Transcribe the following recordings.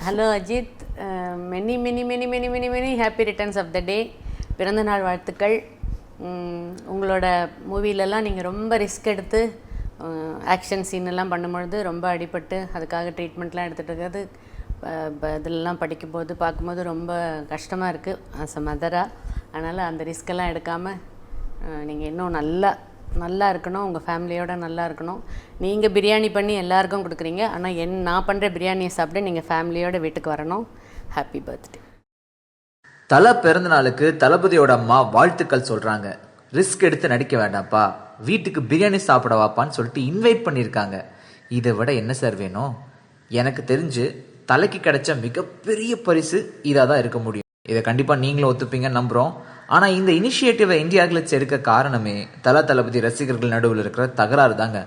Hello Ajith, many many many many many many happy returns of the day. பிறந்தநாள் வாழ்த்துக்கள். உங்களோட மூவிலெல்லாம் நீங்கள் ரொம்ப ரிஸ்க் எடுத்து ஆக்ஷன் சீனெல்லாம் பண்ணும்பொழுது ரொம்ப அடிபட்டு அதுக்காக ட்ரீட்மெண்ட்லாம் எடுத்துகிட்டு இருக்கிறது இதெல்லாம் படிக்கும்போது பார்க்கும்போது ரொம்ப கஷ்டமாக இருக்குது ஆஸ் அ மதராக. அதனால் அந்த ரிஸ்கெல்லாம் எடுக்காமல் நீங்கள் இன்னும் நல்லா இருக்கணும், உங்கள் ஃபேமிலியோடு நல்லா இருக்கணும். நீங்கள் பிரியாணி பண்ணி எல்லாருக்கும் கொடுக்குறீங்க, ஆனால் நான் பண்ணுற பிரியாணியை சாப்பிட்டு நீங்கள் ஃபேமிலியோடு வீட்டுக்கு வரணும். Happy birthday. தலை பிறந்தநாளுக்கு தளபதியோட அம்மா வாழ்த்துக்கள் சொல்கிறாங்க. ரிஸ்க் எடுத்து நடிக்க வேண்டாம்ப்பா, வீட்டுக்கு பிரியாணி சாப்பிட வாப்பான்னு சொல்லிட்டு இன்வைட் பண்ணியிருக்காங்க. இதை விட என்ன சார் வேணும்? எனக்கு தெரிஞ்சு தலைக்கு கிடைச்ச மிகப்பெரிய பரிசு இதாக தான் இருக்க முடியும். இதை கண்டிப்பாக நீங்களும் ஒத்துப்பீங்கன்னு நம்புகிறோம். ஆனால் இந்த இனிஷியேட்டிவை இந்தியா கிளிட்ஸ் எடுக்க காரணமே தளபதி ரசிகர்கள் நடுவில் இருக்கிற தகராறு தாங்க.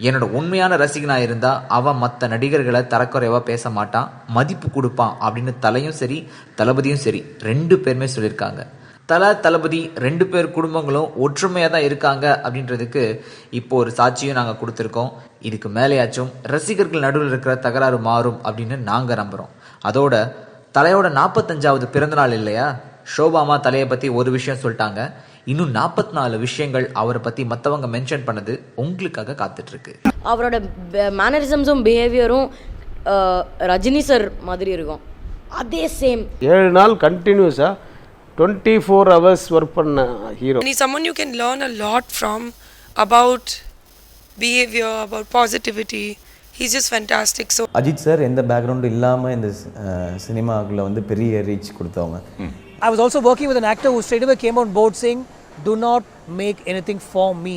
என்னோட உண்மையான ரசிகனாக இருந்தால் அவன் மற்ற நடிகர்களை தரக்குறைவாக பேச மாட்டான், மதிப்பு கொடுப்பான் அப்படின்னு தலையும் சரி தளபதியும் சரி 2 பேருமே சொல்லியிருக்காங்க. தளபதி 2 பேர் குடும்பங்களும் ஒற்றுமையாக தான் இருக்காங்க அப்படின்றதுக்கு இப்போ ஒரு சாட்சியும் நாங்கள் கொடுத்துருக்கோம். இதுக்கு மேலேயாச்சும் ரசிகர்கள் நடுவில் இருக்கிற தகராறு மாறும் அப்படின்னு நாங்கள் நம்புகிறோம். அதோட தலையோட 45வது பிறந்தநாள் இல்லையா, ஷோபாமா தலையை பற்றி ஒரு விஷயம் சொல்லிட்டாங்க. இன்னும் 44 விஷயங்கள் அவரை பற்றி மற்றவங்க மென்ஷன் பண்ணது உங்களுக்காக காத்துட்ருக்கு. அவரோட மேனரிசம்ஸும் பிஹேவியரும் ரஜினி சார் மாதிரி இருக்கும். அதே சேம் 7 நாள் கண்டினியூஸாக 24 hours ஒர்க் பண்ண hero. He's someone you can learn a lot from about behavior, about positivity. He's just fantastic. So Ajith sir எந்த பேக்ரவுண்டும் இல்லாமல் இந்த சினிமாக்குள்ள வந்து பெரிய ரீச் கொடுத்தவங்க. I was also working with an actor who straight away came on board saying, do not make anything for me,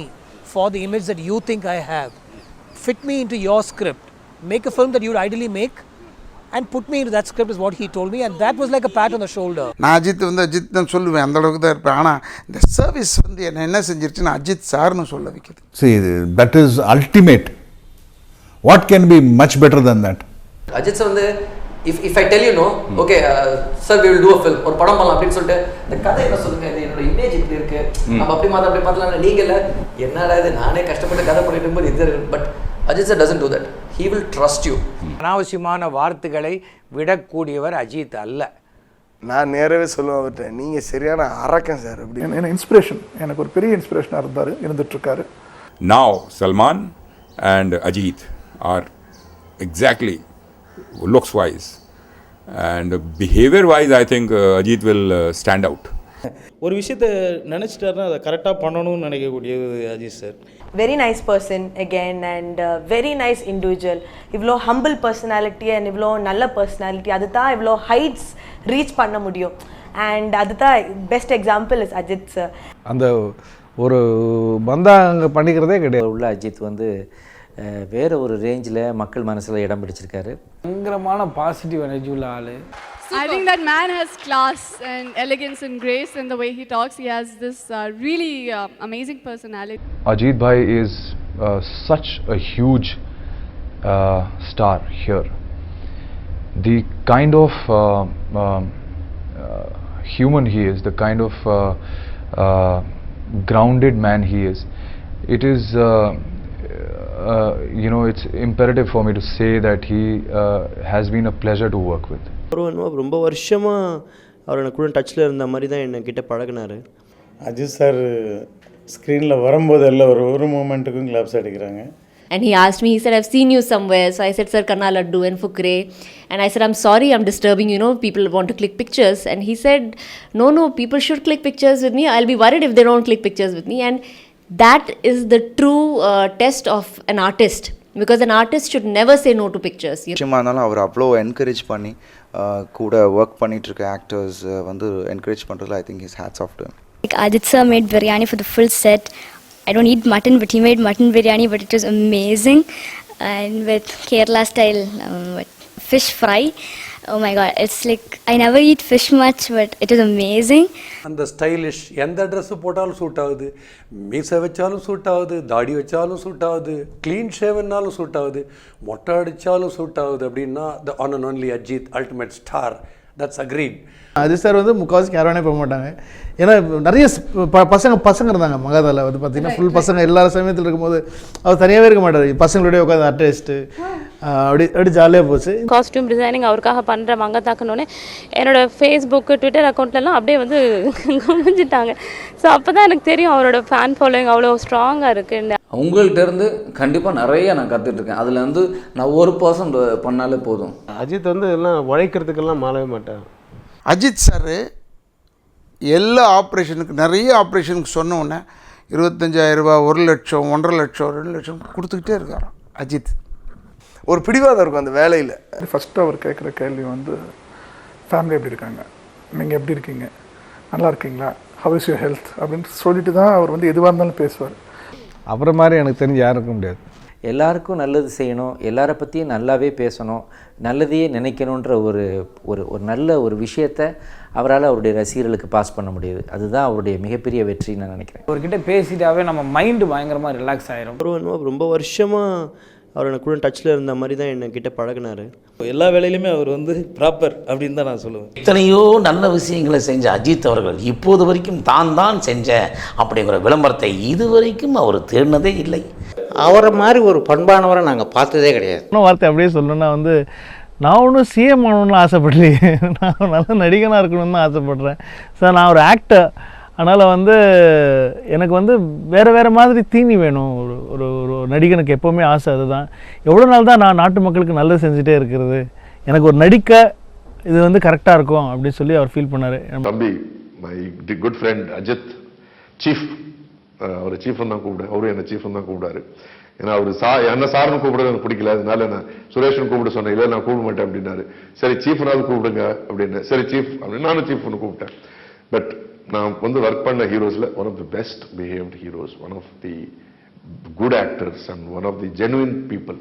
for the image that you think I have. Fit me into your script. Make a film that you would ideally make and put me into that script is what he told me, and that was like a pat on the shoulder. நான் அஜித் தான் சொல்லுவேன், அந்த அளவுக்கு தான் இருப்பேன். ஆனால் இந்த service வந்து என்ன செஞ்சிருச்சுன்னா அஜித் சார்னு சொல்ல வைக்குது. See, that is ultimate. What can be much better than that? Ajith sir வந்து if I tell you no, okay sir we will do a film, ஒரு படம் பண்ணலாம் அப்படின்னு சொல்லிட்டு இந்த கதை என்ன சொல்லுங்க, இது என்னோட இமேஜ் இப்படி இருக்கு, நம்ம அப்படி மாற்றலாம், நீங்கள என்னடா இது நானே கஷ்டப்பட்டு கதை பண்ணிட்டு இருக்கும்போது இது. But Ajith sir doesn't do that. He will trust you. அனாவசியமான வார்த்தைகளை விடக்கூடியவர் அஜித் அல்ல. நான் நேரவே சொல்லுவேன் அவர்கிட்ட, நீங்கள் சரியான அரக்கன் சார் அப்படி. என்ன இன்ஸ்பிரேஷன், எனக்கு ஒரு பெரிய இன்ஸ்பிரேஷனாக இருந்துட்டுருக்காரு. Now Salman and Ajit are exactly looks wise and behavior wise. I think Ajit will stand out. ஒரு விஷயத்தை நினச்சிட்டாருன்னா அதை கரெக்டாக பண்ணணும்னு நினைக்கக்கூடிய Ajith sir. Very nice person again and very nice individual. இவ்வளோ ஹம்பிள் பர்சனாலிட்டி அண்ட் இவ்வளோ நல்ல பர்சனாலிட்டி, அது தான் இவ்வளோ ஹைட்ஸ் ரீச் பண்ண முடியும். அண்ட் அது தான் best example is Ajith sir. அந்த ஒரு பந்தா அங்கே பண்ணிக்கிறதே கிடையாது. உள்ள அஜித் வந்து வேறு ஒரு ரேஞ்சில் மக்கள் மனசில் இடம் பிடிச்சிருக்காரு. பயங்கரமான பாசிட்டிவ் எனர்ஜி உள்ள ஆள். I think that man has class and elegance and grace in the way he talks. He has this really amazing personality. Ajit bhai is such a huge star here. The kind of human he is, the kind of grounded man he is, it is it's imperative for me to say that he has been a pleasure to work with. ரொம்ப வருஷமாக அவர் எனக்கு கூட டச்சில் இருந்த மாதிரி தான் என்கிட்ட பழகினார். Ajith sir ஸ்க்ரீனில் வரும்போது எல்லாம் ஒரு மூமெண்ட்டுக்கும் கிளாப்ஸ் அடிக்கிறாங்க. And he asked me, he said, I've seen you somewhere. So I said, Sir, Karna Laddu and Fukre. And I said, I'm sorry, I'm disturbing, people want to click pictures. And he said, no, people should click pictures with me. I'll be worried if they don't click pictures with me. And that is the true test of an artist. Because an artist should never say no to pictures. இருந்தாலும் அவர் அவ்வளோ encourage பண்ணி கூட work பண்ணிட்டு இருக்க actors வந்து encourage பண்ணுறதுல I think his hats off to him. Like Ajit sir made biryani for the full set. I don't eat mutton, but he made mutton biryani, but it was amazing. And with Kerala style fish fry. Oh my god, it's like I never eat fish much, but it was amazing. அந்த stylish எந்த dress போட்டாலும் suit ஆகுது, மீசை வச்சாலும் suit ஆகுது, தாடி வச்சாலும் suit ஆகுது, க்ளீன் ஷேவன்னாலும் சூட் ஆகுது, மொட்டை அடித்தாலும் சூட் ஆகுது. அப்படின்னா the one and only Ajith ultimate star. That's agreed. Ajith sir வந்து முக்கால்வாசி கேரவானே போக மாட்டாங்க. ஏன்னா நிறைய பசங்க இருந்தாங்க மகாதாவில் வந்து பார்த்தீங்கன்னா ஃபுல் பசங்க எல்லா சமயத்தில் இருக்கும்போது அவர் தனியாகவே இருக்க மாட்டார். பசங்களோடய உட்காந்து அட்டேஸ்ட்டு அப்படி ஜாலியாக போச்சு. காஸ்டியூம் டிசைனிங் அவருக்காக பண்ணுற மங்கத்தாக்குனோடனே என்னோட ஃபேஸ்புக்கு ட்விட்டர் அக்கௌண்ட்லலாம் அப்படியே வந்து குமிஞ்சிட்டாங்க. ஸோ அப்போ தான் எனக்கு தெரியும் அவரோட ஃபேன் ஃபாலோயிங் அவ்வளோ ஸ்ட்ராங்காக இருக்குன்னு. உங்கள்கிட்ட இருந்து கண்டிப்பாக நிறைய நான் கற்றுட்ருக்கேன். அதில் வந்து நான் 1% பண்ணாலே போதும். அஜித் வந்து எல்லாம் உழைக்கிறதுக்கெல்லாம் மாறவே மாட்டார். அஜித் சார் எல்லா ஆப்ரேஷனுக்கு நிறைய ஆப்ரேஷனுக்கு சொன்ன உடனே 25,000 ரூபா, 1 லட்சம், 1.5 லட்சம், 2 லட்சம் கொடுத்துக்கிட்டே இருக்காராம் அஜித். ஒரு பிடிவாதம் இருக்கும் அந்த வேலையில். ஃபஸ்ட்டு அவர் கேட்குற கேள்வி வந்து ஃபேமிலி எப்படி இருக்காங்க, நீங்கள் எப்படி இருக்கீங்க, நல்லா இருக்கீங்களா, ஹவ் இஸ் யுவர் ஹெல்த் அப்படின்னு சொல்லிட்டு தான் அவர் வந்து எதுவாக இருந்தாலும் பேசுவார். அப்புறம் மாதிரி எனக்கு தெரிஞ்சு யாருக்கும் முடியாது. எல்லாருக்கும் நல்லது செய்யணும், எல்லாரை பற்றியும் நல்லாவே பேசணும், நல்லதையே நினைக்கணுன்ற ஒரு ஒரு ஒரு நல்ல ஒரு விஷயத்தை அவரால் அவருடைய ரசிகர்களுக்கு பாஸ் பண்ண முடியுது. அதுதான் அவருடைய மிகப்பெரிய வெற்றின்னு நான் நினைக்கிறேன். அவர்கிட்ட பேசிட்டாவே நம்ம மைண்டு பயங்கரமாக ரிலாக்ஸ் ஆகிரும். ரொம்ப வருஷமாக அவர் எனக்கு கூட டச்சில் இருந்த மாதிரி தான் என்கிட்ட பழகினார். எல்லா வேலையிலுமே அவர் வந்து ப்ராப்பர் அப்படின்னு தான் நான் சொல்லுவேன். எத்தனையோ நல்ல விஷயங்களை செஞ்ச அஜித் அவர்கள் இப்போது வரைக்கும் தான் செஞ்சேன் அப்படிங்கிற விளம்பரத்தை இதுவரைக்கும் அவர் தேடினதே இல்லை. அவரை மாதிரி ஒரு பண்பானவரை நாங்கள் பார்த்ததே கிடையாது. இன்னும் வார்த்தை அப்படியே சொல்லணும்னா வந்து நான் ஒன்றும் சிஎம் ஆகணும்னு ஆசைப்படலையே, நான் நல்ல நடிகனாக இருக்கணும்னு தான் ஆசைப்பட்றேன் சார். நான் ஒரு ஆக்டர், அதனால் வந்து எனக்கு வந்து வேறு மாதிரி தீனி வேணும். ஒரு ஒரு நடிகனுக்கு எப்போவுமே ஆசை அதுதான். எவ்வளோ நாள் தான் நான் நாட்டு மக்களுக்கு நல்லது செஞ்சுட்டே இருக்கிறது, எனக்கு ஒரு நடிக்க இது வந்து கரெக்டாக இருக்கும் அப்படின்னு சொல்லி அவர் ஃபீல் பண்ணார். தம்பி, my good friend Ajith, chief, அவர் சீஃப்னு தான் கூப்பிடு, அவரும் என்ன சீஃப்னு தான் கூப்பிடாரு. ஏன்னா அவர் என்ன சார்னு கூப்பிடுறது எனக்கு பிடிக்கல, அதனால நான் சுரேஷ்னு கூப்பிட சொன்னேன். இல்லை நான் கூப்பிட மாட்டேன் அப்படின்னாரு. சரி சீஃப்னாவது கூப்பிடுங்க அப்படின்னு. சரி சீஃப் அப்படின்னு நானும் சீஃப்னு கூப்பிட்டேன். பட் நான் வந்து ஒர்க் பண்ண ஹீரோஸில் one of the best behaved heroes, one of the good actors and one of the genuine people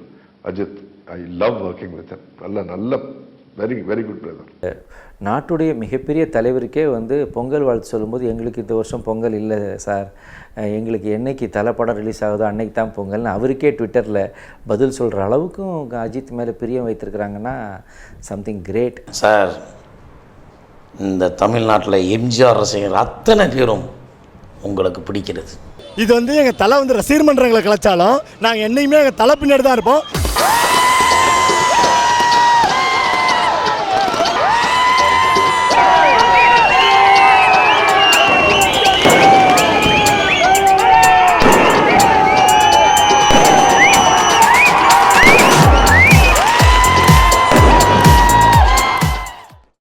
Ajith. I love working with him. நல்ல வெரி வெரி குட் பிரதர். நாட்டுடைய மிகப்பெரிய தலைவருக்கே வந்து பொங்கல் வாழ்த்து சொல்லும்போது எங்களுக்கு இந்த வருஷம் பொங்கல் இல்லை சார், எங்களுக்கு என்னைக்கு தலைப்படம் ரிலீஸ் ஆகுதோ அன்னைக்கு தான் பொங்கல்னு அவருக்கே ட்விட்டரில் பதில் சொல்கிற அளவுக்கும் அஜித் மேலே பிரியம் வைத்திருக்கிறாங்கன்னா சம்திங் கிரேட். சார், இந்த தமிழ்நாட்டில் எம்ஜிஆர் ரசிகர் அத்தனை பேரும் உங்களுக்கு பிடிக்கிறது. இது வந்து எங்கள் தலை வந்து ரசிகர் மன்றங்களை கலைச்சாலும் நாங்கள் என்னைக்குமே எங்கள் தலை பின்னாடி தான் இருப்போம்.